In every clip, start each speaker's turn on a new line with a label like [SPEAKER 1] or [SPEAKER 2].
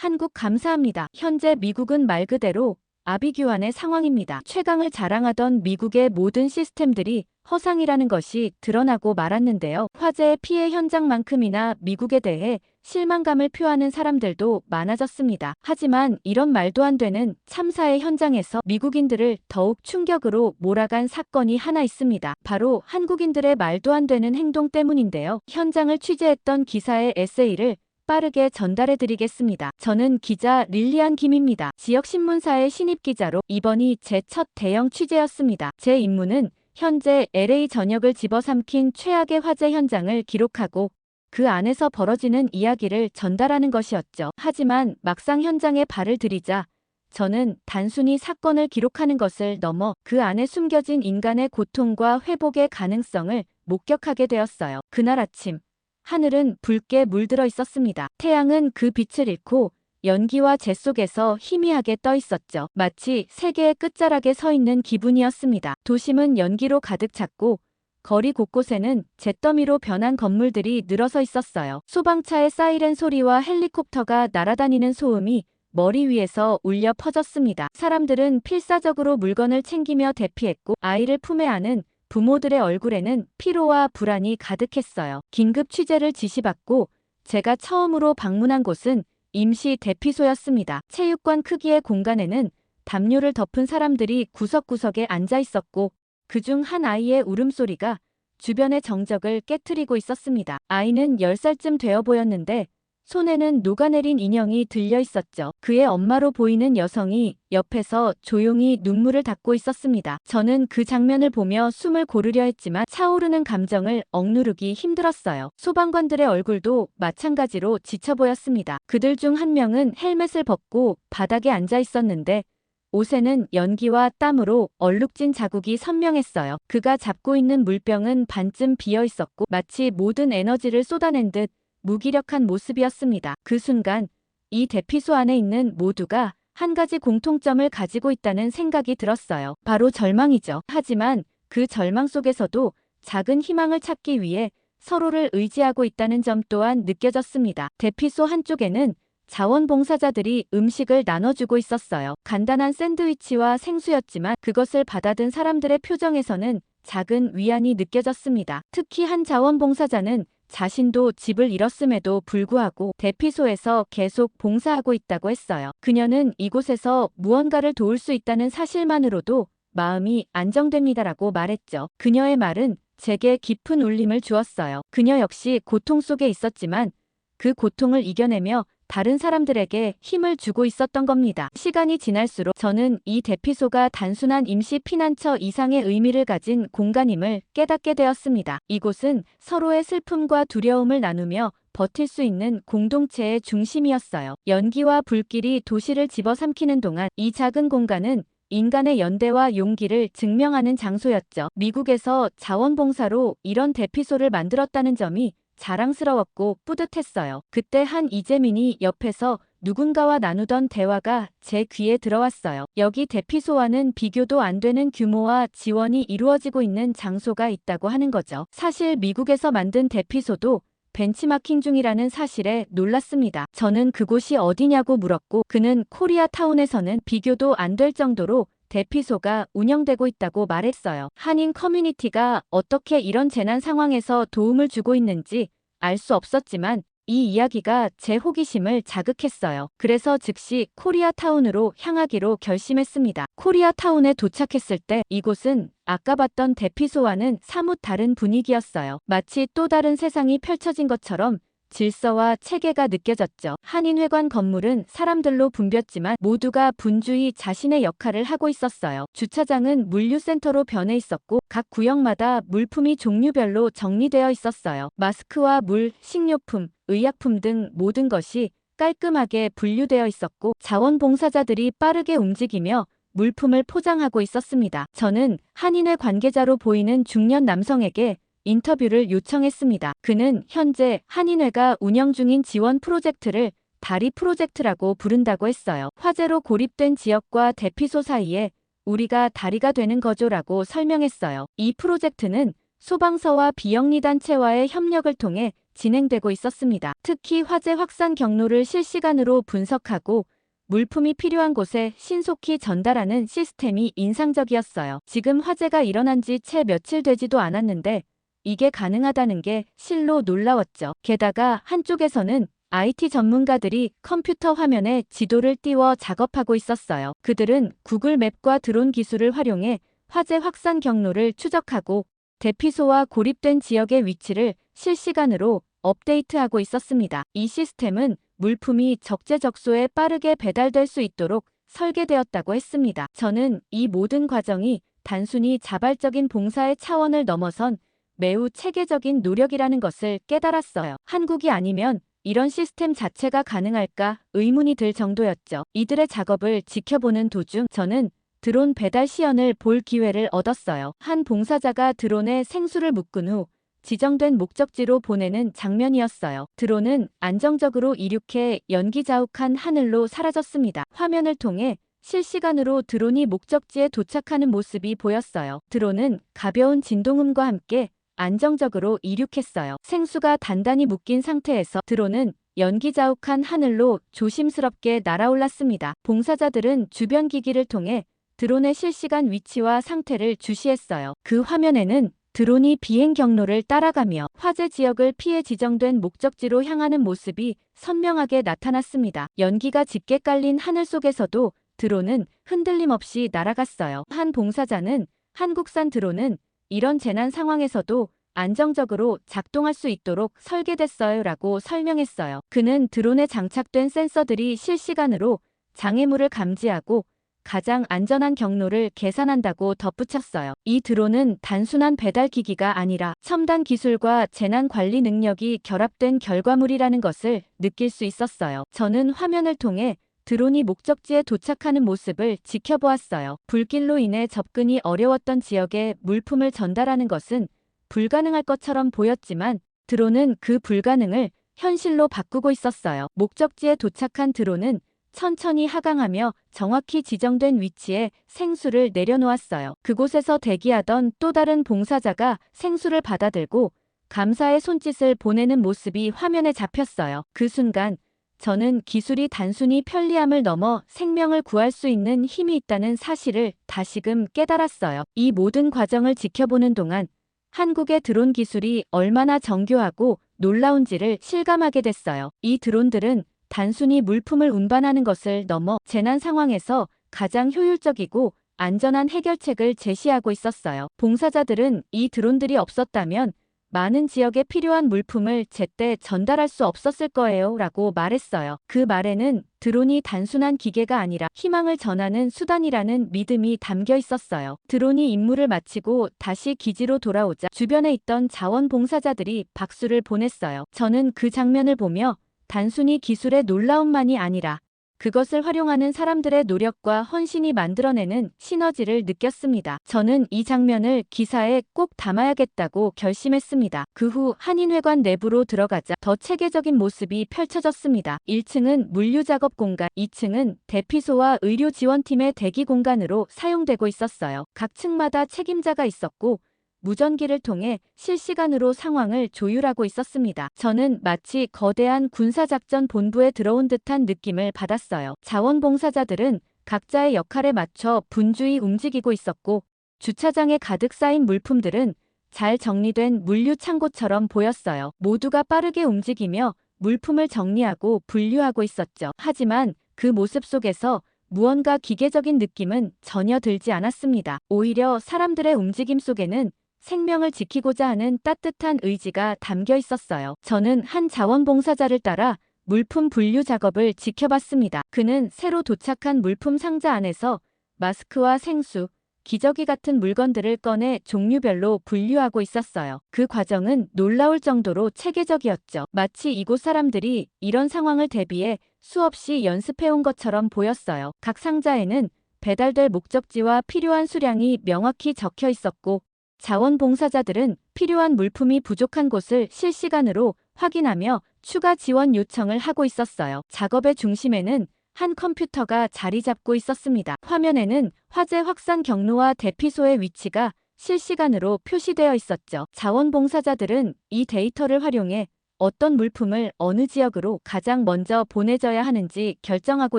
[SPEAKER 1] 한국 감사합니다. 현재 미국은 말 그대로 아비규환의 상황입니다. 최강을 자랑하던 미국의 모든 시스템들이 허상이라는 것이 드러나고 말았는데요. 화재의 피해 현장만큼이나 미국에 대해 실망감을 표하는 사람들도 많아졌습니다. 하지만 이런 말도 안 되는 참사의 현장에서 미국인들을 더욱 충격으로 몰아간 사건이 하나 있습니다. 바로 한국인들의 말도 안 되는 행동 때문인데요. 현장을 취재했던 기사의 에세이를 빠르게 전달해드리겠습니다. 저는 기자 릴리안 김입니다. 지역신문사의 신입기자로 이번이 제 첫 대형 취재였습니다. 제 임무는 현재 LA 전역을 집어삼킨 최악의 화재 현장을 기록하고 그 안에서 벌어지는 이야기를 전달하는 것이었죠. 하지만 막상 현장에 발을 들이자 저는 단순히 사건을 기록하는 것을 넘어 그 안에 숨겨진 인간의 고통과 회복의 가능성을 목격하게 되었어요. 그날 아침 하늘은 붉게 물들어 있었습니다. 태양은 그 빛을 잃고 연기와 재 속에서 희미하게 떠 있었죠. 마치 세계의 끝자락에 서 있는 기분이었습니다. 도심은 연기로 가득 찼고 거리 곳곳에는 잿더미로 변한 건물들이 늘어서 있었어요. 소방차의 사이렌 소리와 헬리콥터가 날아다니는 소음이 머리 위에서 울려 퍼졌습니다. 사람들은 필사적으로 물건을 챙기며 대피했고 아이를 품에 안은 부모들의 얼굴에는 피로와 불안이 가득했어요. 긴급 취재를 지시받고 제가 처음으로 방문한 곳은 임시 대피소였습니다. 체육관 크기의 공간에는 담요를 덮은 사람들이 구석구석에 앉아 있었고 그중 한 아이의 울음소리가 주변의 정적을 깨트리고 있었습니다. 아이는 10살쯤 되어 보였는데 손에는 녹아내린 인형이 들려 있었죠. 그의 엄마로 보이는 여성이 옆에서 조용히 눈물을 닦고 있었습니다. 저는 그 장면을 보며 숨을 고르려 했지만 차오르는 감정을 억누르기 힘들었어요. 소방관들의 얼굴도 마찬가지로 지쳐 보였습니다. 그들 중 한 명은 헬멧을 벗고 바닥에 앉아 있었는데 옷에는 연기와 땀으로 얼룩진 자국이 선명했어요. 그가 잡고 있는 물병은 반쯤 비어 있었고 마치 모든 에너지를 쏟아낸 듯 무기력한 모습이었습니다. 그 순간 이 대피소 안에 있는 모두가 한 가지 공통점을 가지고 있다는 생각이 들었어요. 바로 절망이죠. 하지만 그 절망 속에서도 작은 희망을 찾기 위해 서로를 의지하고 있다는 점 또한 느껴졌습니다. 대피소 한쪽에는 자원봉사자들이 음식을 나눠주고 있었어요. 간단한 샌드위치와 생수였지만 그것을 받아든 사람들의 표정에서는 작은 위안이 느껴졌습니다. 특히 한 자원봉사자는 자신도 집을 잃었음에도 불구하고 대피소에서 계속 봉사하고 있다고 했어요. 그녀는 이곳에서 무언가를 도울 수 있다는 사실만으로도 마음이 안정됩니다라고 말했죠. 그녀의 말은 제게 깊은 울림을 주었어요. 그녀 역시 고통 속에 있었지만 그 고통을 이겨내며 다른 사람들에게 힘을 주고 있었던 겁니다. 시간이 지날수록 저는 이 대피소가 단순한 임시 피난처 이상의 의미를 가진 공간임을 깨닫게 되었습니다. 이곳은 서로의 슬픔과 두려움을 나누며 버틸 수 있는 공동체의 중심이었어요. 연기와 불길이 도시를 집어삼키는 동안 이 작은 공간은 인간의 연대와 용기를 증명하는 장소였죠. 미국에서 자원봉사로 이런 대피소를 만들었다는 점이 자랑스러웠고 뿌듯했어요. 그때 한 이재민이 옆에서 누군가와 나누던 대화가 제 귀에 들어왔어요. 여기 대피소와는 비교도 안 되는 규모와 지원이 이루어지고 있는 장소가 있다고 하는 거죠. 사실 미국에서 만든 대피소도 벤치마킹 중이라는 사실에 놀랐습니다. 저는 그곳이 어디냐고 물었고 그는 코리아타운에서는 비교도 안 될 정도로 대피소가 운영되고 있다고 말했어요. 한인 커뮤니티가 어떻게 이런 재난 상황에서 도움을 주고 있는지 알 수 없었지만 이 이야기가 제 호기심을 자극했어요. 그래서 즉시 코리아타운으로 향하기로 결심했습니다. 코리아타운에 도착했을 때 이곳은 아까 봤던 대피소와는 사뭇 다른 분위기였어요. 마치 또 다른 세상이 펼쳐진 것처럼 질서와 체계가 느껴졌죠. 한인회관 건물은 사람들로 붐볐지만 모두가 분주히 자신의 역할을 하고 있었어요. 주차장은 물류센터로 변해 있었고 각 구역마다 물품이 종류별로 정리되어 있었어요. 마스크와 물, 식료품, 의약품 등 모든 것이 깔끔하게 분류되어 있었고 자원봉사자들이 빠르게 움직이며 물품을 포장하고 있었습니다. 저는 한인회 관계자로 보이는 중년 남성에게 인터뷰를 요청했습니다. 그는 현재 한인회가 운영 중인 지원 프로젝트를 다리 프로젝트라고 부른다고 했어요. 화재로 고립된 지역과 대피소 사이에 우리가 다리가 되는 거죠라고 설명했어요. 이 프로젝트는 소방서와 비영리단체와의 협력을 통해 진행되고 있었습니다. 특히 화재 확산 경로를 실시간으로 분석하고 물품이 필요한 곳에 신속히 전달하는 시스템이 인상적이었어요. 지금 화재가 일어난 지 채 며칠 되지도 않았는데 이게 가능하다는 게 실로 놀라웠죠. 게다가 한쪽에서는 IT 전문가들이 컴퓨터 화면에 지도를 띄워 작업하고 있었어요. 그들은 구글 맵과 드론 기술을 활용해 화재 확산 경로를 추적하고 대피소와 고립된 지역의 위치를 실시간으로 업데이트하고 있었습니다. 이 시스템은 물품이 적재적소에 빠르게 배달될 수 있도록 설계되었다고 했습니다. 저는 이 모든 과정이 단순히 자발적인 봉사의 차원을 넘어선 매우 체계적인 노력이라는 것을 깨달았어요. 한국이 아니면 이런 시스템 자체가 가능할까 의문이 들 정도였죠. 이들의 작업을 지켜보는 도중 저는 드론 배달 시연을 볼 기회를 얻었어요. 한 봉사자가 드론에 생수를 묶은 후 지정된 목적지로 보내는 장면이었어요. 드론은 안정적으로 이륙해 연기자욱한 하늘로 사라졌습니다. 화면을 통해 실시간으로 드론이 목적지에 도착하는 모습이 보였어요. 드론은 가벼운 진동음과 함께 안정적으로 이륙했어요. 생수가 단단히 묶인 상태에서 드론은 연기자욱한 하늘로 조심스럽게 날아올랐습니다. 봉사자들은 주변 기기를 통해 드론의 실시간 위치와 상태를 주시했어요. 그 화면에는 드론이 비행 경로를 따라가며 화재 지역을 피해 지정된 목적지로 향하는 모습이 선명하게 나타났습니다. 연기가 짙게 깔린 하늘 속에서도 드론은 흔들림 없이 날아갔어요. 한 봉사자는 한국산 드론은 이런 재난 상황에서도 안정적으로 작동할 수 있도록 설계됐어요 라고 설명했어요. 그는 드론에 장착된 센서들이 실시간으로 장애물을 감지하고 가장 안전한 경로를 계산한다고 덧붙였어요. 이 드론은 단순한 배달 기기가 아니라 첨단 기술과 재난 관리 능력이 결합된 결과물이라는 것을 느낄 수 있었어요. 저는 화면을 통해 드론이 목적지에 도착하는 모습을 지켜보았어요. 불길로 인해 접근이 어려웠던 지역에 물품을 전달하는 것은 불가능할 것처럼 보였지만 드론은 그 불가능을 현실로 바꾸고 있었어요. 목적지에 도착한 드론은 천천히 하강하며 정확히 지정된 위치에 생수를 내려놓았어요. 그곳에서 대기하던 또 다른 봉사자가 생수를 받아들고 감사의 손짓을 보내는 모습이 화면에 잡혔어요. 그 순간 저는 기술이 단순히 편리함을 넘어 생명을 구할 수 있는 힘이 있다는 사실을 다시금 깨달았어요. 이 모든 과정을 지켜보는 동안 한국의 드론 기술이 얼마나 정교하고 놀라운지를 실감하게 됐어요. 이 드론들은 단순히 물품을 운반하는 것을 넘어 재난 상황에서 가장 효율적이고 안전한 해결책을 제시하고 있었어요. 봉사자들은 이 드론들이 없었다면 많은 지역에 필요한 물품을 제때 전달할 수 없었을 거예요 라고 말했어요. 그 말에는 드론이 단순한 기계가 아니라 희망을 전하는 수단이라는 믿음이 담겨 있었어요. 드론이 임무를 마치고 다시 기지로 돌아오자 주변에 있던 자원봉사자들이 박수를 보냈어요. 저는 그 장면을 보며 단순히 기술의 놀라움만이 아니라 그것을 활용하는 사람들의 노력과 헌신이 만들어내는 시너지를 느꼈습니다. 저는 이 장면을 기사에 꼭 담아야겠다고 결심했습니다. 그 후 한인회관 내부로 들어가자 더 체계적인 모습이 펼쳐졌습니다. 1층은 물류작업 공간, 2층은 대피소와 의료지원팀의 대기 공간으로 사용되고 있었어요. 각 층마다 책임자가 있었고 무전기를 통해 실시간으로 상황을 조율하고 있었습니다. 저는 마치 거대한 군사작전 본부에 들어온 듯한 느낌을 받았어요. 자원봉사자들은 각자의 역할에 맞춰 분주히 움직이고 있었고 주차장에 가득 쌓인 물품들은 잘 정리된 물류 창고처럼 보였어요. 모두가 빠르게 움직이며 물품을 정리하고 분류하고 있었죠. 하지만 그 모습 속에서 무언가 기계적인 느낌은 전혀 들지 않았습니다. 오히려 사람들의 움직임 속에는 생명을 지키고자 하는 따뜻한 의지가 담겨 있었어요. 저는 한 자원봉사자를 따라 물품 분류 작업을 지켜봤습니다. 그는 새로 도착한 물품 상자 안에서 마스크와 생수, 기저귀 같은 물건들을 꺼내 종류별로 분류하고 있었어요. 그 과정은 놀라울 정도로 체계적이었죠. 마치 이곳 사람들이 이런 상황을 대비해 수없이 연습해온 것처럼 보였어요. 각 상자에는 배달될 목적지와 필요한 수량이 명확히 적혀 있었고 자원봉사자들은 필요한 물품이 부족한 곳을 실시간으로 확인하며 추가 지원 요청을 하고 있었어요. 작업의 중심에는 한 컴퓨터가 자리 잡고 있었습니다. 화면에는 화재 확산 경로와 대피소의 위치가 실시간으로 표시되어 있었죠. 자원봉사자들은 이 데이터를 활용해 어떤 물품을 어느 지역으로 가장 먼저 보내져야 하는지 결정하고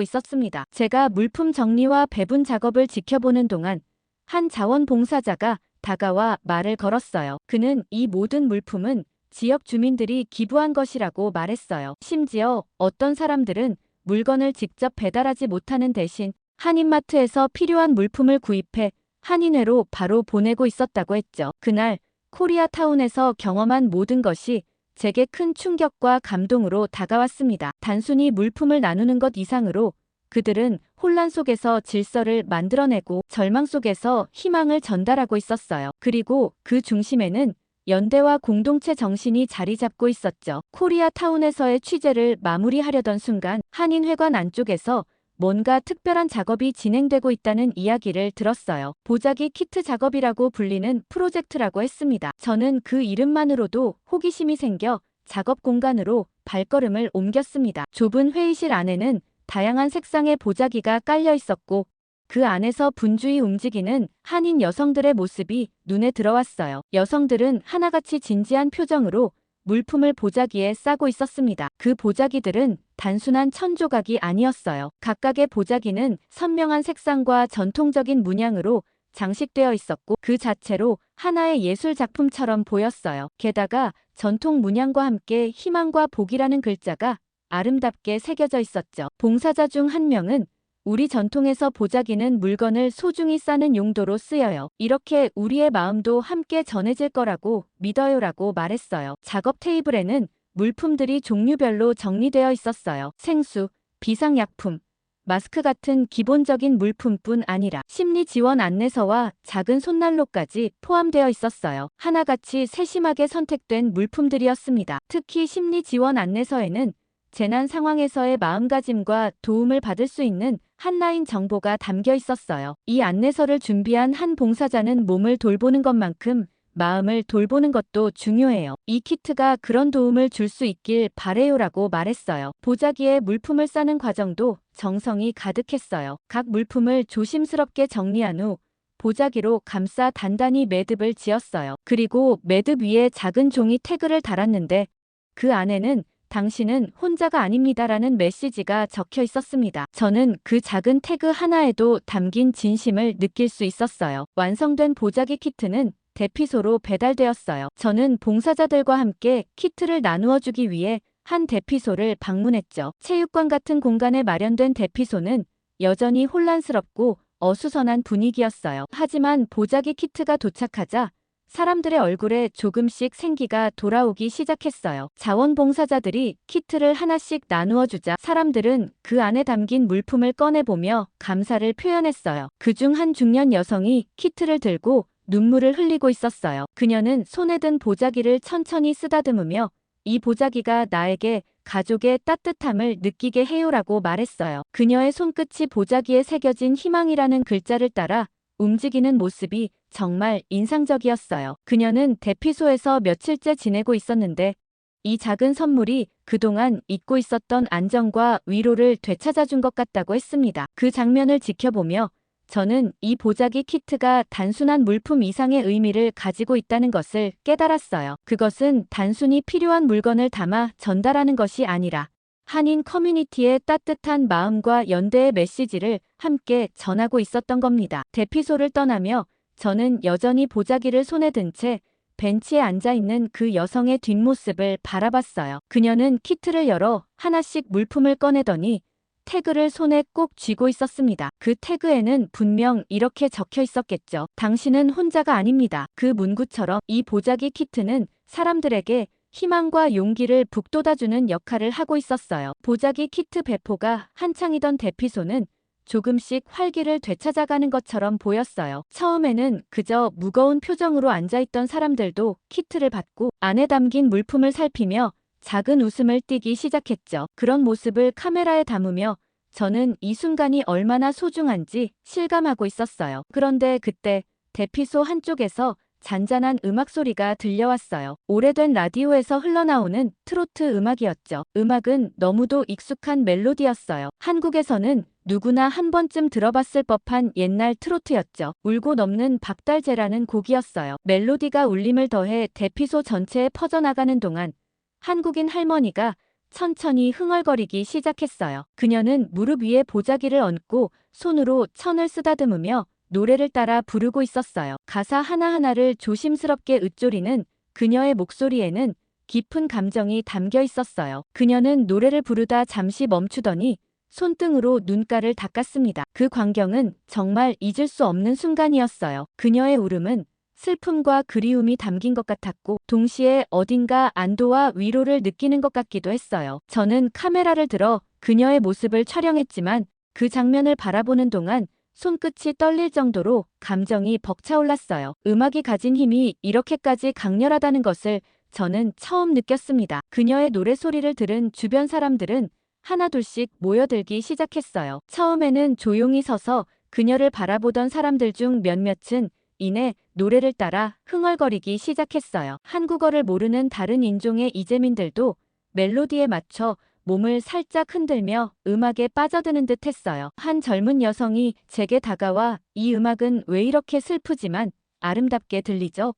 [SPEAKER 1] 있었습니다. 제가 물품 정리와 배분 작업을 지켜보는 동안 한 자원봉사자가 다가와 말을 걸었어요. 그는 이 모든 물품은 지역 주민들이 기부한 것이라고 말했어요. 심지어 어떤 사람들은 물건을 직접 배달하지 못하는 대신 한인마트에서 필요한 물품을 구입해 한인회로 바로 보내고 있었다고 했죠. 그날 코리아타운에서 경험한 모든 것이 제게 큰 충격과 감동으로 다가왔습니다. 단순히 물품을 나누는 것 이상으로 그들은 혼란 속에서 질서를 만들어내고 절망 속에서 희망을 전달하고 있었어요. 그리고 그 중심에는 연대와 공동체 정신이 자리 잡고 있었죠. 코리아타운에서의 취재를 마무리하려던 순간 한인회관 안쪽에서 뭔가 특별한 작업이 진행되고 있다는 이야기를 들었어요. 보자기 키트 작업이라고 불리는 프로젝트라고 했습니다. 저는 그 이름만으로도 호기심이 생겨 작업 공간으로 발걸음을 옮겼습니다. 좁은 회의실 안에는 다양한 색상의 보자기가 깔려 있었고 그 안에서 분주히 움직이는 한인 여성들의 모습이 눈에 들어왔어요. 여성들은 하나같이 진지한 표정으로 물품을 보자기에 싸고 있었습니다. 그 보자기들은 단순한 천 조각이 아니었어요. 각각의 보자기는 선명한 색상과 전통적인 문양으로 장식되어 있었고 그 자체로 하나의 예술 작품처럼 보였어요. 게다가 전통 문양과 함께 희망과 복이라는 글자가 아름답게 새겨져 있었죠. 봉사자 중 한 명은 우리 전통에서 보자기는 물건을 소중히 싸는 용도로 쓰여요. 이렇게 우리의 마음도 함께 전해질 거라고 믿어요라고 말했어요. 작업 테이블에는 물품들이 종류별로 정리되어 있었어요. 생수, 비상약품, 마스크 같은 기본적인 물품뿐 아니라 심리 지원 안내서와 작은 손난로까지 포함되어 있었어요. 하나같이 세심하게 선택된 물품들이었습니다. 특히 심리 지원 안내서에는 재난 상황에서의 마음가짐과 도움을 받을 수 있는 한라인 정보가 담겨 있었어요. 이 안내서를 준비한 한 봉사자는 몸을 돌보는 것만큼 마음을 돌보는 것도 중요해요. 이 키트가 그런 도움을 줄 수 있길 바래요라고 말했어요. 보자기에 물품을 싸는 과정도 정성이 가득했어요. 각 물품을 조심스럽게 정리한 후 보자기로 감싸 단단히 매듭을 지었어요. 그리고 매듭 위에 작은 종이 태그를 달았는데 그 안에는 당신은 혼자가 아닙니다라는 메시지가 적혀 있었습니다. 저는 그 작은 태그 하나에도 담긴 진심을 느낄 수 있었어요. 완성된 보자기 키트는 대피소로 배달되었어요. 저는 봉사자들과 함께 키트를 나누어 주기 위해 한 대피소를 방문했죠. 체육관 같은 공간에 마련된 대피소는 여전히 혼란스럽고 어수선한 분위기였어요. 하지만 보자기 키트가 도착하자 사람들의 얼굴에 조금씩 생기가 돌아오기 시작했어요. 자원봉사자들이 키트를 하나씩 나누어 주자 사람들은 그 안에 담긴 물품을 꺼내보며 감사를 표현했어요. 그중 한 중년 여성이 키트를 들고 눈물을 흘리고 있었어요. 그녀는 손에 든 보자기를 천천히 쓰다듬으며 이 보자기가 나에게 가족의 따뜻함을 느끼게 해요라고 말했어요. 그녀의 손끝이 보자기에 새겨진 희망이라는 글자를 따라 움직이는 모습이 정말 인상적이었어요. 그녀는 대피소에서 며칠째 지내고 있었는데 이 작은 선물이 그동안 잊고 있었던 안정과 위로를 되찾아준 것 같다고 했습니다. 그 장면을 지켜보며 저는 이 보자기 키트가 단순한 물품 이상의 의미를 가지고 있다는 것을 깨달았어요. 그것은 단순히 필요한 물건을 담아 전달하는 것이 아니라 한인 커뮤니티의 따뜻한 마음과 연대의 메시지를 함께 전하고 있었던 겁니다. 대피소를 떠나며 저는 여전히 보자기를 손에 든 채 벤치에 앉아있는 그 여성의 뒷모습을 바라봤어요. 그녀는 키트를 열어 하나씩 물품을 꺼내더니 태그를 손에 꼭 쥐고 있었습니다. 그 태그에는 분명 이렇게 적혀 있었겠죠. 당신은 혼자가 아닙니다. 그 문구처럼 이 보자기 키트는 사람들에게 희망과 용기를 북돋아주는 역할을 하고 있었어요. 보자기 키트 배포가 한창이던 대피소는 조금씩 활기를 되찾아가는 것처럼 보였어요. 처음에는 그저 무거운 표정으로 앉아있던 사람들도 키트를 받고 안에 담긴 물품을 살피며 작은 웃음을 띠기 시작했죠. 그런 모습을 카메라에 담으며 저는 이 순간이 얼마나 소중한지 실감하고 있었어요. 그런데 그때 대피소 한쪽에서 잔잔한 음악 소리가 들려왔어요. 오래된 라디오에서 흘러나오는 트로트 음악이었죠. 음악은 너무도 익숙한 멜로디였어요. 한국에서는 누구나 한 번쯤 들어봤을 법한 옛날 트로트였죠. 울고 넘는 박달재라는 곡이었어요. 멜로디가 울림을 더해 대피소 전체에 퍼져나가는 동안 한국인 할머니가 천천히 흥얼거리기 시작했어요. 그녀는 무릎 위에 보자기를 얹고 손으로 천을 쓰다듬으며 노래를 따라 부르고 있었어요. 가사 하나하나를 조심스럽게 읊조리는 그녀의 목소리에는 깊은 감정이 담겨 있었어요. 그녀는 노래를 부르다 잠시 멈추더니 손등으로 눈가를 닦았습니다. 그 광경은 정말 잊을 수 없는 순간이었어요. 그녀의 울음은 슬픔과 그리움이 담긴 것 같았고 동시에 어딘가 안도와 위로를 느끼는 것 같기도 했어요. 저는 카메라를 들어 그녀의 모습을 촬영했지만 그 장면을 바라보는 동안 손끝이 떨릴 정도로 감정이 벅차올랐어요. 음악이 가진 힘이 이렇게까지 강렬하다는 것을 저는 처음 느꼈습니다. 그녀의 노래 소리를 들은 주변 사람들은 하나둘씩 모여들기 시작했어요. 처음에는 조용히 서서 그녀를 바라보던 사람들 중 몇몇은 이내 노래를 따라 흥얼거리기 시작했어요. 한국어를 모르는 다른 인종의 이재민들도 멜로디에 맞춰 몸을 살짝 흔들며 음악에 빠져드는 듯 했어요. 한 젊은 여성이 제게 다가와 이 음악은 왜 이렇게 슬프지만 아름답게 들리죠?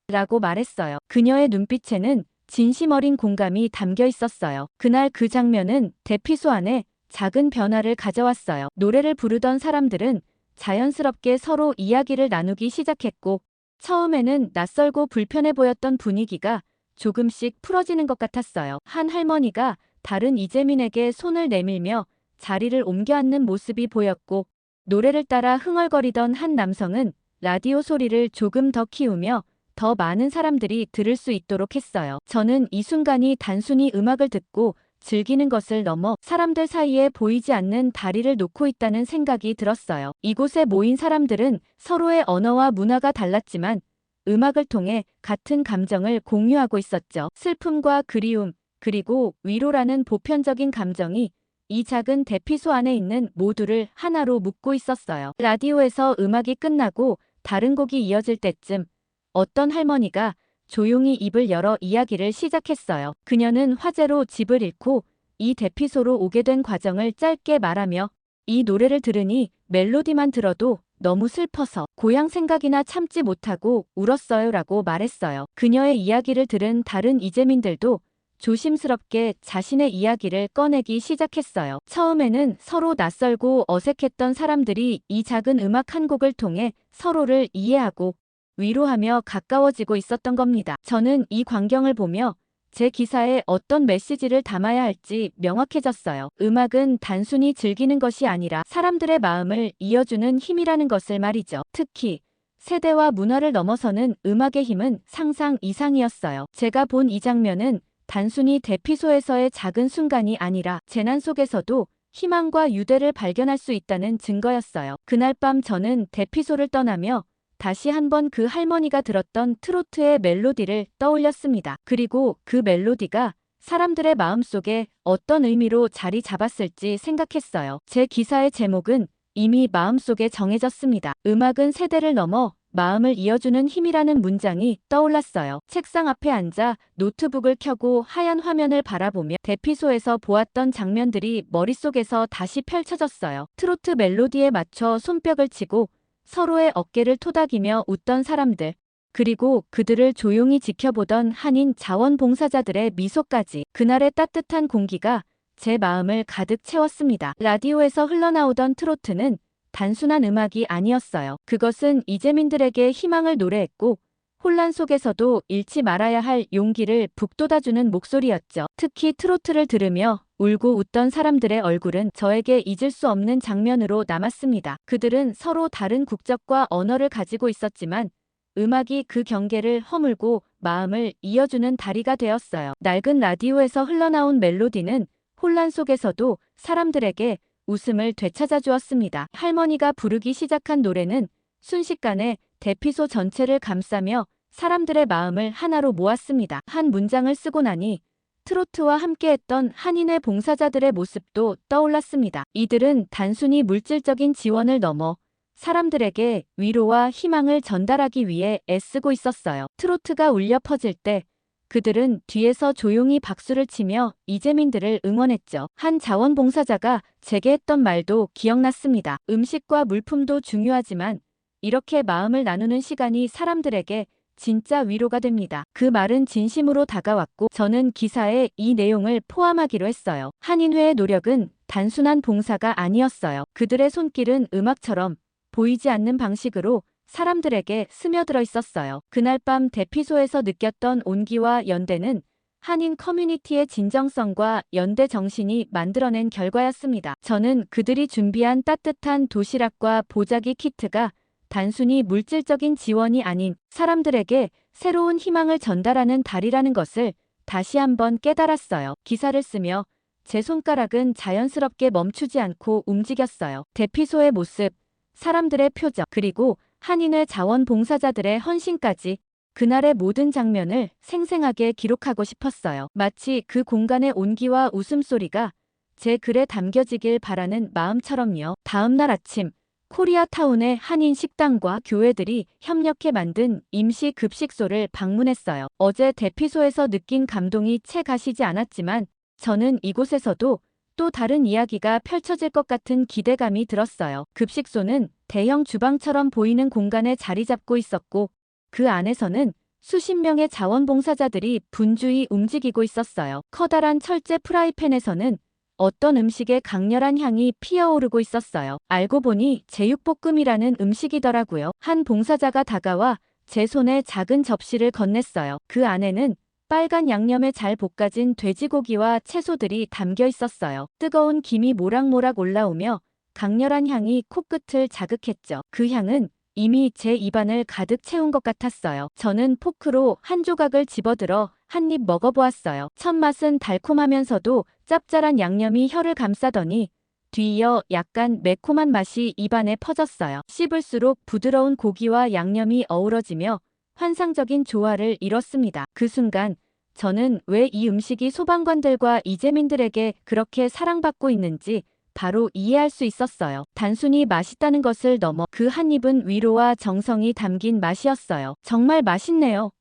[SPEAKER 1] 라고 말했어요. 그녀의 눈빛에는 진심 어린 공감이 담겨 있었어요. 그날 그 장면은 대피소 안에 작은 변화를 가져왔어요. 노래를 부르던 사람들은 자연스럽게 서로 이야기를 나누기 시작했고 처음에는 낯설고 불편해 보였던 분위기가 조금씩 풀어지는 것 같았어요. 한 할머니가 다른 이재민에게 손을 내밀며 자리를 옮겨 앉는 모습이 보였고 노래를 따라 흥얼거리던 한 남성은 라디오 소리를 조금 더 키우며 더 많은 사람들이 들을 수 있도록 했어요. 저는 이 순간이 단순히 음악을 듣고 즐기는 것을 넘어 사람들 사이에 보이지 않는 다리를 놓고 있다는 생각이 들었어요. 이곳에 모인 사람들은 서로의 언어와 문화가 달랐지만 음악을 통해 같은 감정을 공유하고 있었죠. 슬픔과 그리움, 그리고 위로라는 보편적인 감정이 이 작은 대피소 안에 있는 모두를 하나로 묶고 있었어요. 라디오에서 음악이 끝나고 다른 곡이 이어질 때쯤 어떤 할머니가 조용히 입을 열어 이야기를 시작했어요. 그녀는 화재로 집을 잃고 이 대피소로 오게 된 과정을 짧게 말하며 이 노래를 들으니 멜로디만 들어도 너무 슬퍼서 고향 생각이나 참지 못하고 울었어요 라고 말했어요. 그녀의 이야기를 들은 다른 이재민들도 조심스럽게 자신의 이야기를 꺼내기 시작했어요. 처음에는 서로 낯설고 어색했던 사람들이 이 작은 음악 한 곡을 통해 서로를 이해하고 위로하며 가까워지고 있었던 겁니다. 저는 이 광경을 보며 제 기사에 어떤 메시지를 담아야 할지 명확해졌어요. 음악은 단순히 즐기는 것이 아니라 사람들의 마음을 이어주는 힘이라는 것을 말이죠. 특히 세대와 문화를 넘어서는 음악의 힘은 상상 이상이었어요. 제가 본 이 장면은 단순히 대피소에서의 작은 순간이 아니라 재난 속에서도 희망과 유대를 발견할 수 있다는 증거였어요. 그날 밤 저는 대피소를 떠나며 다시 한번 그 할머니가 들었던 트로트의 멜로디를 떠올렸습니다. 그리고 그 멜로디가 사람들의 마음속에 어떤 의미로 자리 잡았을지 생각했어요. 제 기사의 제목은 이미 마음속에 정해졌습니다. 음악은 세대를 넘어 마음을 이어주는 힘이라는 문장이 떠올랐어요. 책상 앞에 앉아 노트북을 켜고 하얀 화면을 바라보며 대피소에서 보았던 장면들이 머릿속에서 다시 펼쳐졌어요. 트로트 멜로디에 맞춰 손뼉을 치고 서로의 어깨를 토닥이며 웃던 사람들, 그리고 그들을 조용히 지켜보던 한인 자원봉사자들의 미소까지. 그날의 따뜻한 공기가 제 마음을 가득 채웠습니다. 라디오에서 흘러나오던 트로트는 단순한 음악이 아니었어요. 그것은 이재민들에게 희망을 노래했고 혼란 속에서도 잃지 말아야 할 용기를 북돋아주는 목소리였죠. 특히 트로트를 들으며 울고 웃던 사람들의 얼굴은 저에게 잊을 수 없는 장면으로 남았습니다. 그들은 서로 다른 국적과 언어를 가지고 있었지만 음악이 그 경계를 허물고 마음을 이어주는 다리가 되었어요. 낡은 라디오에서 흘러나온 멜로디는 혼란 속에서도 사람들에게 웃음을 되찾아 주었습니다. 할머니가 부르기 시작한 노래는 순식간에 대피소 전체를 감싸며 사람들의 마음을 하나로 모았습니다. 한 문장을 쓰고 나니 트로트와 함께했던 한인의 봉사자들의 모습도 떠올랐습니다. 이들은 단순히 물질적인 지원을 넘어 사람들에게 위로와 희망을 전달하기 위해 애쓰고 있었어요. 트로트가 울려 퍼질 때 그들은 뒤에서 조용히 박수를 치며 이재민들을 응원했죠. 한 자원봉사자가 제게 했던 말도 기억났습니다. 음식과 물품도 중요하지만 이렇게 마음을 나누는 시간이 사람들에게 진짜 위로가 됩니다. 그 말은 진심으로 다가왔고 저는 기사에 이 내용을 포함하기로 했어요. 한인회의 노력은 단순한 봉사가 아니었어요. 그들의 손길은 음악처럼 보이지 않는 방식으로 사람들에게 스며들어 있었어요. 그날 밤 대피소에서 느꼈던 온기와 연대는 한인 커뮤니티의 진정성과 연대 정신이 만들어낸 결과였습니다. 저는 그들이 준비한 따뜻한 도시락과 보자기 키트가 단순히 물질적인 지원이 아닌 사람들에게 새로운 희망을 전달하는 달이라는 것을 다시 한번 깨달았어요. 기사를 쓰며 제 손가락은 자연스럽게 멈추지 않고 움직였어요. 대피소의 모습, 사람들의 표정, 그리고 한인회 자원봉사자들의 헌신까지 그날의 모든 장면을 생생하게 기록하고 싶었어요. 마치 그 공간의 온기와 웃음소리가 제 글에 담겨지길 바라는 마음처럼요. 다음 날 아침, 코리아타운의 한인 식당과 교회들이 협력해 만든 임시 급식소를 방문했어요. 어제 대피소에서 느낀 감동이 채 가시지 않았지만 저는 이곳에서도 또 다른 이야기가 펼쳐질 것 같은 기대감이 들었어요. 급식소는 대형 주방처럼 보이는 공간에 자리 잡고 있었고 그 안에서는 수십 명의 자원봉사자들이 분주히 움직이고 있었어요. 커다란 철제 프라이팬에서는 어떤 음식의 강렬한 향이 피어오르고 있었어요. 알고 보니 제육볶음이라는 음식이더라고요. 한 봉사자가 다가와 제 손에 작은 접시를 건넸어요. 그 안에는 빨간 양념에 잘 볶아진 돼지고기와 채소들이 담겨 있었어요. 뜨거운 김이 모락모락 올라오며 강렬한 향이 코끝을 자극했죠. 그 향은 이미 제 입안을 가득 채운 것 같았어요. 저는 포크로 한 조각을 집어들어 한 입 먹어보았어요. 첫 맛은 달콤하면서도 짭짤한 양념이 혀를 감싸더니 뒤이어 약간 매콤한 맛이 입안에 퍼졌어요. 씹을수록 부드러운 고기와 양념이 어우러지며 환상적인 조화를 이뤘습니다. 그 순간 저는 왜 이 음식이 소방관들과 이재민들에게 그렇게 사랑받고 있는지 바로 이해할 수 있었어요. 단순히 맛있다는 것을 넘어 그 한 입은 위로와 정성이 담긴 맛이었어요. 정말 맛있네요.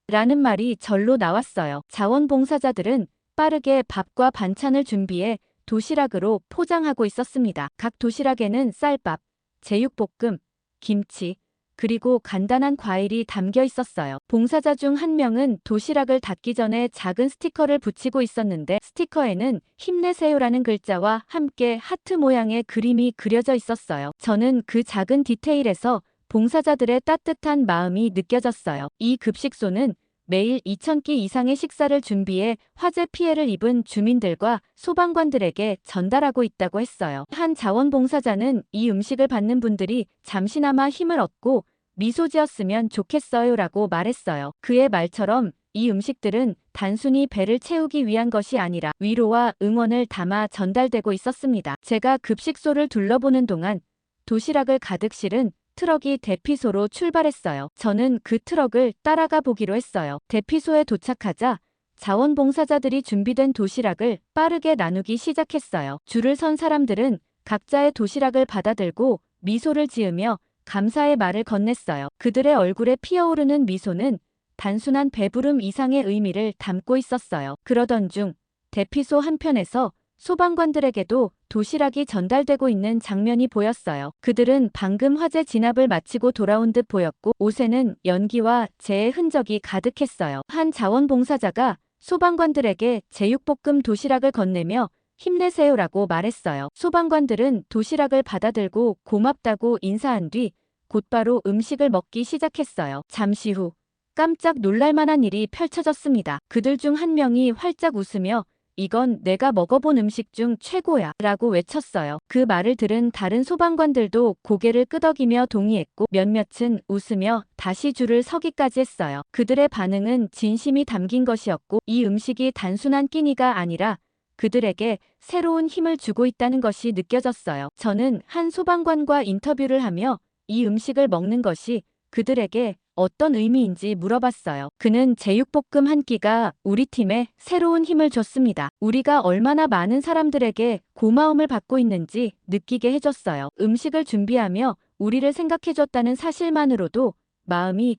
[SPEAKER 1] 라는 말이 절로 나왔어요. 자원봉사자들은 빠르게 밥과 반찬을 준비해 도시락으로 포장하고 있었습니다. 각 도시락에는 쌀밥, 제육볶음, 김치, 그리고 간단한 과일이 담겨 있었어요. 봉사자 중 한 명은 도시락을 닫기 전에 작은 스티커를 붙이고 있었는데 스티커에는 힘내세요라는 글자와 함께 하트 모양의 그림이 그려져 있었어요. 저는 그 작은 디테일에서 봉사자들의 따뜻한 마음이 느껴졌어요. 이 급식소는 매일 2,000끼 이상의 식사를 준비해 화재 피해를 입은 주민들과 소방관들에게 전달하고 있다고 했어요. 한 자원봉사자는 이 음식을 받는 분들이 잠시나마 힘을 얻고 미소 지었으면 좋겠어요라고 말했어요. 그의 말처럼 이 음식들은 단순히 배를 채우기 위한 것이 아니라 위로와 응원을 담아 전달되고 있었습니다. 제가 급식소를 둘러보는 동안 도시락을 가득 실은 트럭이 대피소로 출발했어요. 저는 그 트럭을 따라가 보기로 했어요. 대피소에 도착하자 자원봉사자들이 준비된 도시락을 빠르게 나누기 시작했어요. 줄을 선 사람들은 각자의 도시락을 받아들고 미소를 지으며 감사의 말을 건넸어요. 그들의 얼굴에 피어오르는 미소는 단순한 배부름 이상의 의미를 담고 있었어요. 그러던 중 대피소 한편에서 소방관들에게도 도시락이 전달되고 있는 장면이 보였어요. 그들은 방금 화재 진압을 마치고 돌아온 듯 보였고 옷에는 연기와 재의 흔적이 가득했어요. 한 자원봉사자가 소방관들에게 제육볶음 도시락을 건네며 힘내세요라고 말했어요. 소방관들은 도시락을 받아들고 고맙다고 인사한 뒤 곧바로 음식을 먹기 시작했어요. 잠시 후 깜짝 놀랄만한 일이 펼쳐졌습니다. 그들 중 한 명이 활짝 웃으며 이건 내가 먹어본 음식 중 최고야 라고 외쳤어요. 그 말을 들은 다른 소방관들도 고개를 끄덕이며 동의했고 몇몇은 웃으며 다시 줄을 서기까지 했어요. 그들의 반응은 진심이 담긴 것이었고 이 음식이 단순한 끼니가 아니라 그들에게 새로운 힘을 주고 있다는 것이 느껴졌어요. 저는 한 소방관과 인터뷰를 하며 이 음식을 먹는 것이 그들에게 어떤 의미인지 물어봤어요. 그는 제육볶음 한 끼가 우리 팀에 새로운 힘을 줬습니다. 우리가 얼마나 많은 사람들에게 고마움을 받고 있는지 느끼게 해줬어요. 음식을 준비하며 우리를 생각해줬다는 사실만으로도 마음이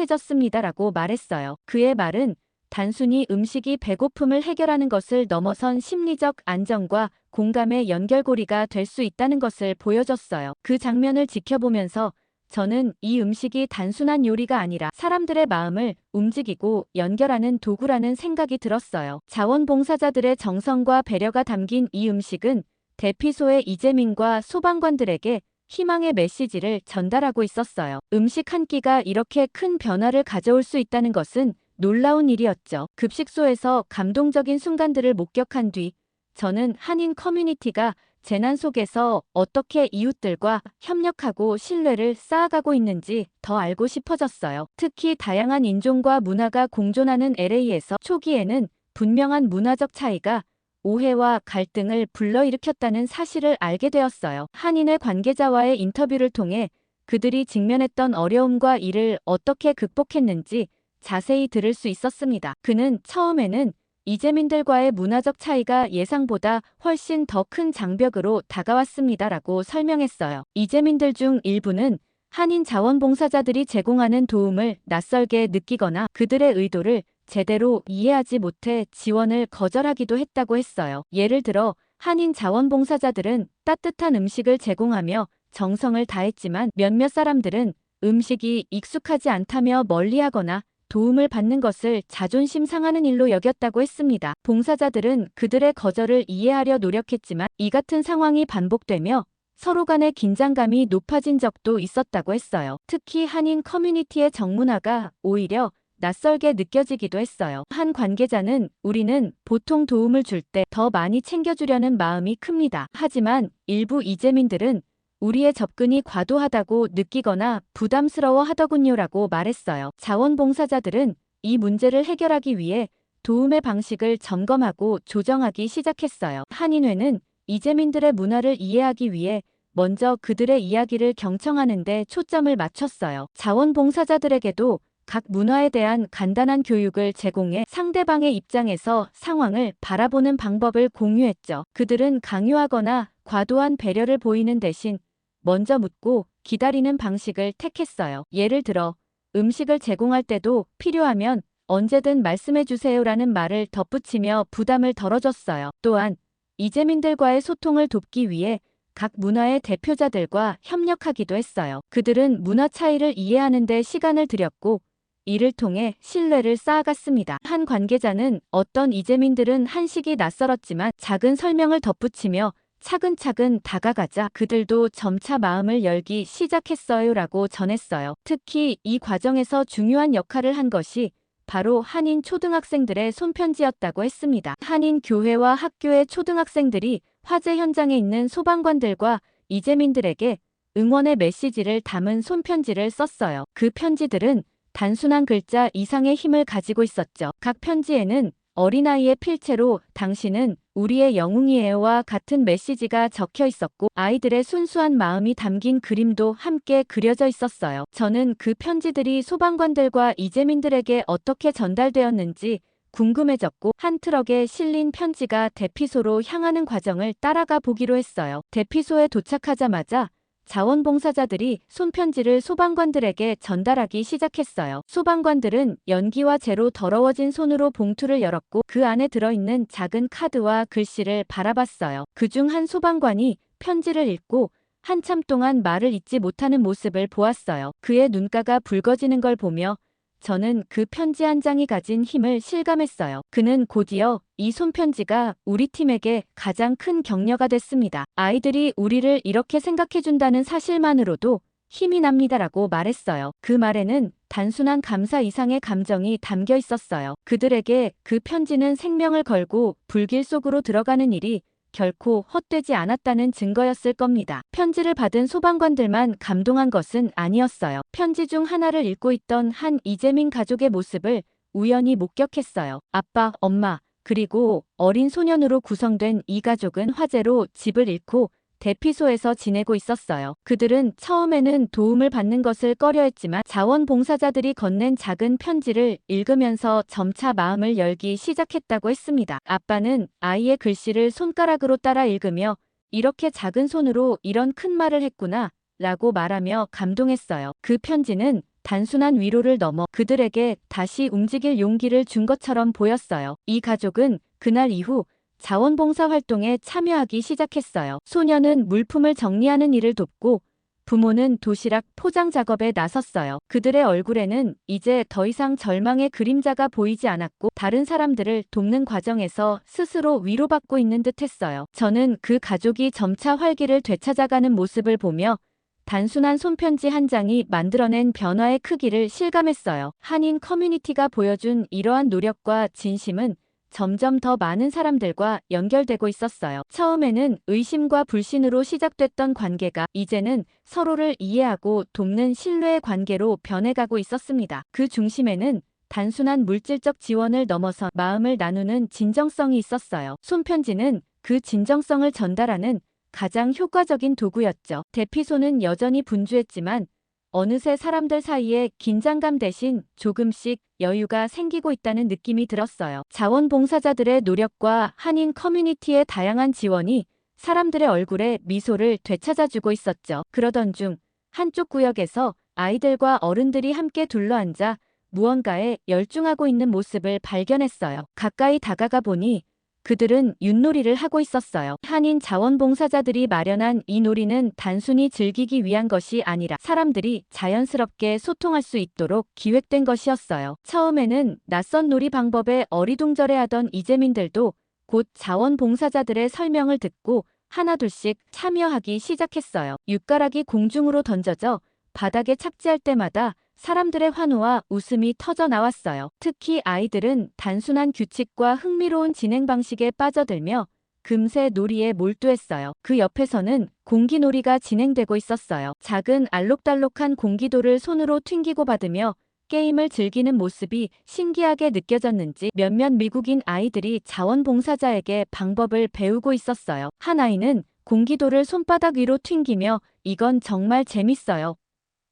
[SPEAKER 1] 따뜻해졌습니다라고 말했어요. 그의 말은 단순히 음식이 배고픔을 해결하는 것을 넘어선 심리적 안정과 공감의 연결고리가 될 수 있다는 것을 보여줬어요. 그 장면을 지켜보면서 저는 이 음식이 단순한 요리가 아니라 사람들의 마음을 움직이고 연결하는 도구라는 생각이 들었어요. 자원봉사자들의 정성과 배려가 담긴 이 음식은 대피소의 이재민과 소방관들에게 희망의 메시지를 전달하고 있었어요. 음식 한 끼가 이렇게 큰 변화를 가져올 수 있다는 것은 놀라운 일이었죠. 급식소에서 감동적인 순간들을 목격한 뒤 저는 한인 커뮤니티가 재난 속에서 어떻게 이웃들과 협력하고 신뢰를 쌓아가고 있는지 더 알고 싶어졌어요. 특히 다양한 인종과 문화가 공존하는 LA에서 초기에는 분명한 문화적 차이가 오해와 갈등을 불러일으켰다는 사실을 알게 되었어요. 한인회 관계자와의 인터뷰를 통해 그들이 직면했던 어려움과 이를 어떻게 극복했는지 자세히 들을 수 있었습니다. 그는 처음에는 이재민들과의 문화적 차이가 예상보다 훨씬 더 큰 장벽으로 다가왔습니다라고 설명했어요. 이재민들 중 일부는 한인 자원봉사자들이 제공하는 도움을 낯설게 느끼거나 그들의 의도를 제대로 이해하지 못해 지원을 거절하기도 했다고 했어요. 예를 들어 한인 자원봉사자들은 따뜻한 음식을 제공하며 정성을 다했지만 몇몇 사람들은 음식이 익숙하지 않다며 멀리하거나 도움을 받는 것을 자존심 상하는 일로 여겼다고 했습니다. 봉사자들은 그들의 거절을 이해하려 노력했지만 이 같은 상황이 반복되며 서로 간의 긴장감이 높아진 적도 있었다고 했어요. 특히 한인 커뮤니티의 정문화가 오히려 낯설게 느껴지기도 했어요. 한 관계자는 우리는 보통 도움을 줄 때 더 많이 챙겨주려는 마음이 큽니다. 하지만 일부 이재민들은 우리의 접근이 과도하다고 느끼거나 부담스러워 하더군요라고 말했어요. 자원봉사자들은 이 문제를 해결하기 위해 도움의 방식을 점검하고 조정하기 시작했어요. 한인회는 이재민들의 문화를 이해하기 위해 먼저 그들의 이야기를 경청하는 데 초점을 맞췄어요. 자원봉사자들에게도 각 문화에 대한 간단한 교육을 제공해 상대방의 입장에서 상황을 바라보는 방법을 공유했죠. 그들은 강요하거나 과도한 배려를 보이는 대신 먼저 묻고 기다리는 방식을 택했어요. 예를 들어 음식을 제공할 때도 필요하면 언제든 말씀해 주세요라는 말을 덧붙이며 부담을 덜어줬어요. 또한 이재민들과의 소통을 돕기 위해 각 문화의 대표자들과 협력하기도 했어요. 그들은 문화 차이를 이해하는 데 시간을 들였고 이를 통해 신뢰를 쌓아갔습니다. 한 관계자는 어떤 이재민들은 한식이 낯설었지만 작은 설명을 덧붙이며 차근차근 다가가자 그들도 점차 마음을 열기 시작했어요라고 전했어요. 특히 이 과정에서 중요한 역할을 한 것이 바로 한인 초등학생들의 손편지였다고 했습니다. 한인 교회와 학교의 초등학생들이 화재 현장에 있는 소방관들과 이재민들에게 응원의 메시지를 담은 손편지를 썼어요. 그 편지들은 단순한 글자 이상의 힘을 가지고 있었죠. 각 편지에는 어린아이의 필체로 당신은 우리의 영웅이에요와 같은 메시지가 적혀 있었고 아이들의 순수한 마음이 담긴 그림도 함께 그려져 있었어요. 저는 그 편지들이 소방관들과 이재민들에게 어떻게 전달되었는지 궁금해졌고 한 트럭에 실린 편지가 대피소로 향하는 과정을 따라가 보기로 했어요. 대피소에 도착하자마자 자원봉사자들이 손편지를 소방관들에게 전달하기 시작했어요. 소방관들은 연기와 재로 더러워진 손으로 봉투를 열었고 그 안에 들어있는 작은 카드와 글씨를 바라봤어요. 그중 한 소방관이 편지를 읽고 한참 동안 말을 잇지 못하는 모습을 보았어요. 그의 눈가가 붉어지는 걸 보며 저는 그 편지 한 장이 가진 힘을 실감했어요. 그는 곧이어 이 손편지가 우리 팀에게 가장 큰 격려가 됐습니다. 아이들이 우리를 이렇게 생각해준다는 사실만으로도 힘이 납니다라고 말했어요. 그 말에는 단순한 감사 이상의 감정이 담겨 있었어요. 그들에게 그 편지는 생명을 걸고 불길 속으로 들어가는 일이 결코 헛되지 않았다는 증거였을 겁니다. 편지를 받은 소방관들만 감동한 것은 아니었어요. 편지 중 하나를 읽고 있던 한 이재민 가족의 모습을 우연히 목격했어요. 아빠, 엄마, 그리고 어린 소년으로 구성된 이 가족은 화재로 집을 잃고 대피소에서 지내고 있었어요. 그들은 처음에는 도움을 받는 것을 꺼려했지만 자원봉사자들이 건넨 작은 편지를 읽으면서 점차 마음을 열기 시작했다고 했습니다. 아빠는 아이의 글씨를 손가락으로 따라 읽으며 이렇게 작은 손으로 이런 큰 말을 했구나 라고 말하며 감동했어요. 그 편지는 단순한 위로를 넘어 그들에게 다시 움직일 용기를 준 것처럼 보였어요. 이 가족은 그날 이후 자원봉사 활동에 참여하기 시작했어요. 소녀는 물품을 정리하는 일을 돕고 부모는 도시락 포장 작업에 나섰어요. 그들의 얼굴에는 이제 더 이상 절망의 그림자가 보이지 않았고 다른 사람들을 돕는 과정에서 스스로 위로받고 있는 듯했어요. 저는 그 가족이 점차 활기를 되찾아가는 모습을 보며 단순한 손편지 한 장이 만들어낸 변화의 크기를 실감했어요. 한인 커뮤니티가 보여준 이러한 노력과 진심은 점점 더 많은 사람들과 연결되고 있었어요. 처음에는 의심과 불신으로 시작됐던 관계가 이제는 서로를 이해하고 돕는 신뢰의 관계로 변해가고 있었습니다. 그 중심에는 단순한 물질적 지원을 넘어선 마음을 나누는 진정성이 있었어요. 손편지는 그 진정성을 전달하는 가장 효과적인 도구였죠. 대피소는 여전히 분주했지만 어느새 사람들 사이에 긴장감 대신 조금씩 여유가 생기고 있다는 느낌이 들었어요. 자원봉사자들의 노력과 한인 커뮤니티의 다양한 지원이 사람들의 얼굴에 미소를 되찾아주고 있었죠. 그러던 중 한쪽 구역에서 아이들과 어른들이 함께 둘러앉아 무언가에 열중하고 있는 모습을 발견했어요. 가까이 다가가 보니 그들은 윷놀이를 하고 있었어요. 한인 자원봉사자들이 마련한 이 놀이는 단순히 즐기기 위한 것이 아니라 사람들이 자연스럽게 소통할 수 있도록 기획된 것이었어요. 처음에는 낯선 놀이 방법에 어리둥절해하던 이재민들도 곧 자원봉사자들의 설명을 듣고 하나둘씩 참여하기 시작했어요. 윷가락이 공중으로 던져져 바닥에 착지할 때마다 사람들의 환호와 웃음이 터져 나왔어요. 특히 아이들은 단순한 규칙과 흥미로운 진행 방식에 빠져들며 금세 놀이에 몰두했어요. 그 옆에서는 공기놀이가 진행되고 있었어요. 작은 알록달록한 공기돌을 손으로 튕기고 받으며 게임을 즐기는 모습이 신기하게 느껴졌는지 몇몇 미국인 아이들이 자원봉사자에게 방법을 배우고 있었어요. 한 아이는 공기돌을 손바닥 위로 튕기며 "이건 정말 재밌어요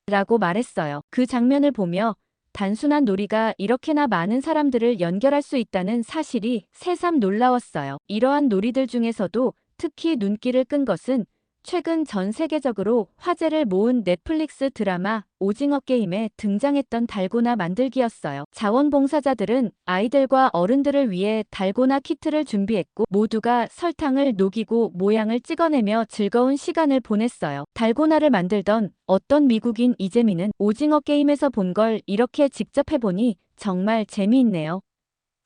[SPEAKER 1] 라고 말했어요. 그 장면을 보며 단순한 놀이가 이렇게나 많은 사람들을 연결할 수 있다는 사실이 새삼 놀라웠어요. 이러한 놀이들 중에서도 특히 눈길을 끈 것은 최근 전 세계적으로 화제를 모은 넷플릭스 드라마 오징어 게임에 등장했던 달고나 만들기였어요. 자원봉사자들은 아이들과 어른들을 위해 달고나 키트를 준비했고 모두가 설탕을 녹이고 모양을 찍어내며 즐거운 시간을 보냈어요. 달고나를 만들던 어떤 미국인 이재민은 오징어 게임에서 본 걸 이렇게 직접 해보니 정말 재미있네요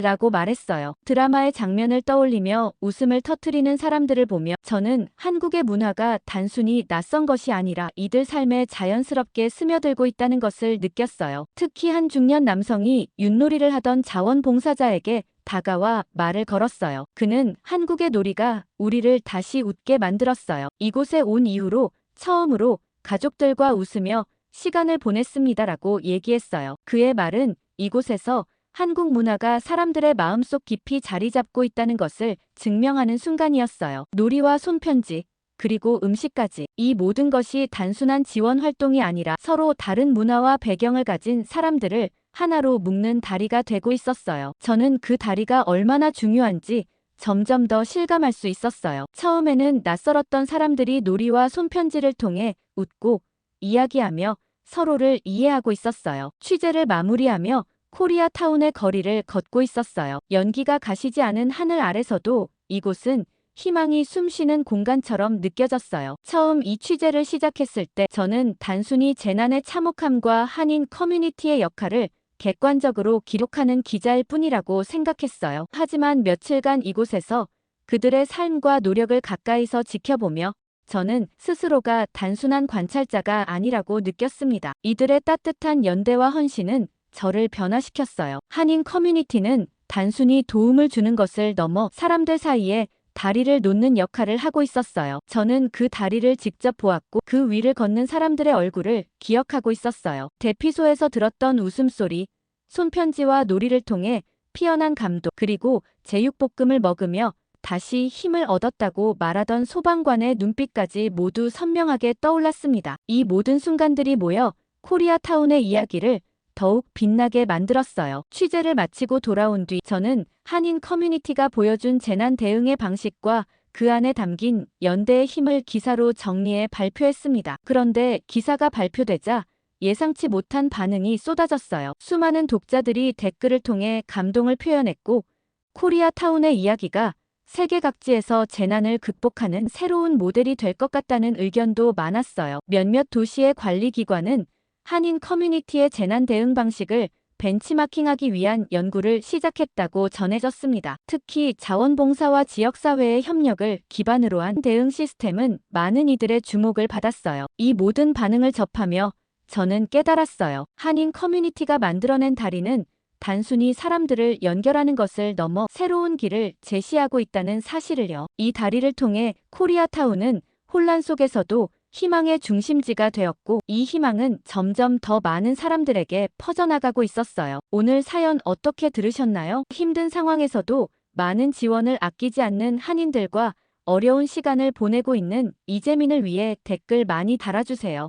[SPEAKER 1] 라고 말했어요. 드라마의 장면을 떠올리며 웃음을 터뜨리는 사람들을 보며 저는 한국의 문화가 단순히 낯선 것이 아니라 이들 삶에 자연스럽게 스며들고 있다는 것을 느꼈어요. 특히 한 중년 남성이 윷놀이를 하던 자원봉사자에게 다가와 말을 걸었어요. 그는 한국의 놀이가 우리를 다시 웃게 만들었어요. 이곳에 온 이후로 처음으로 가족들과 웃으며 시간을 보냈습니다라고 얘기했어요. 그의 말은 이곳에서 한국 문화가 사람들의 마음속 깊이 자리 잡고 있다는 것을 증명하는 순간이었어요. 놀이와 손편지, 그리고 음식까지. 이 모든 것이 단순한 지원 활동이 아니라 서로 다른 문화와 배경을 가진 사람들을 하나로 묶는 다리가 되고 있었어요. 저는 그 다리가 얼마나 중요한지 점점 더 실감할 수 있었어요. 처음에는 낯설었던 사람들이 놀이와 손편지를 통해 웃고 이야기하며 서로를 이해하고 있었어요. 취재를 마무리하며 코리아타운의 거리를 걷고 있었어요. 연기가 가시지 않은 하늘 아래서도 이곳은 희망이 숨쉬는 공간처럼 느껴졌어요. 처음 이 취재를 시작했을 때 저는 단순히 재난의 참혹함과 한인 커뮤니티의 역할을 객관적으로 기록하는 기자일 뿐이라고 생각했어요. 하지만 며칠간 이곳에서 그들의 삶과 노력을 가까이서 지켜보며 저는 스스로가 단순한 관찰자가 아니라고 느꼈습니다. 이들의 따뜻한 연대와 헌신은 저를 변화시켰어요. 한인 커뮤니티는 단순히 도움을 주는 것을 넘어 사람들 사이에 다리를 놓는 역할을 하고 있었어요. 저는 그 다리를 직접 보았고 그 위를 걷는 사람들의 얼굴을 기억하고 있었어요. 대피소에서 들었던 웃음소리, 손편지와 놀이를 통해 피어난 감동, 그리고 제육볶음을 먹으며 다시 힘을 얻었다고 말하던 소방관의 눈빛까지 모두 선명하게 떠올랐습니다. 이 모든 순간들이 모여 코리아타운의 이야기를 더욱 빛나게 만들었어요. 취재를 마치고 돌아온 뒤 저는 한인 커뮤니티가 보여준 재난 대응의 방식과 그 안에 담긴 연대의 힘을 기사로 정리해 발표했습니다. 그런데 기사가 발표되자 예상치 못한 반응이 쏟아졌어요. 수많은 독자들이 댓글을 통해 감동을 표현했고 코리아타운의 이야기가 세계 각지에서 재난을 극복하는 새로운 모델이 될 것 같다는 의견도 많았어요. 몇몇 도시의 관리기관은 한인 커뮤니티의 재난 대응 방식을 벤치마킹하기 위한 연구를 시작했다고 전해졌습니다. 특히 자원봉사와 지역사회의 협력을 기반으로 한 대응 시스템은 많은 이들의 주목을 받았어요. 이 모든 반응을 접하며 저는 깨달았어요. 한인 커뮤니티가 만들어낸 다리는 단순히 사람들을 연결하는 것을 넘어 새로운 길을 제시하고 있다는 사실을요. 이 다리를 통해 코리아타운은 혼란 속에서도 희망의 중심지가 되었고, 이 희망은 점점 더 많은 사람들에게 퍼져나가고 있었어요. 오늘 사연 어떻게 들으셨나요? 힘든 상황에서도 많은 지원을 아끼지 않는 한인들과 어려운 시간을 보내고 있는 이재민을 위해 댓글 많이 달아주세요.